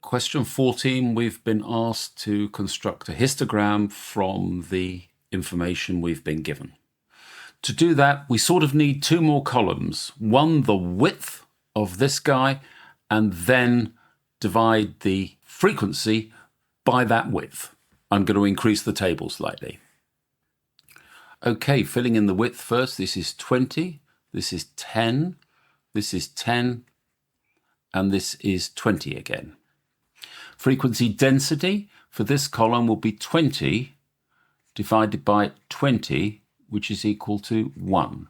Question 14, we've been asked to construct a histogram from the information we've been given. To do that, we sort of need two more columns. One, the width of this guy, and then divide the frequency by that width. I'm going to increase the table slightly. Okay, filling in the width first. This is 20, this is 10, this is 10, and this is 20 again. Frequency density for this column will be 20 divided by 20, which is equal to 1.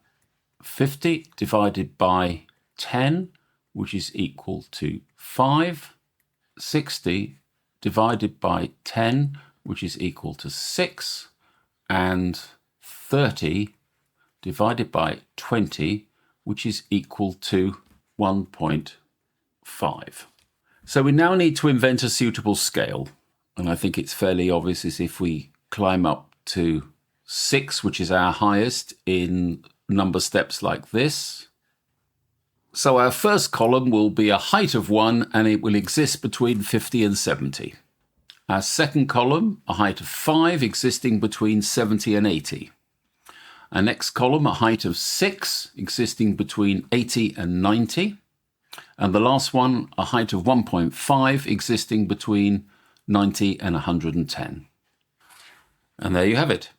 50 divided by 10, which is equal to 5. 60 divided by 10, which is equal to 6. And 30 divided by 20, which is equal to 1.5. So we now need to invent a suitable scale. And I think it's fairly obvious is if we climb up to 6, which is our highest in number steps like this. So our first column will be a height of 1, and it will exist between 50 and 70. Our second column, a height of 5, existing between 70 and 80. Our next column, a height of 6, existing between 80 and 90. And the last one, a height of 1.5, existing between 90 and 110. And there you have it.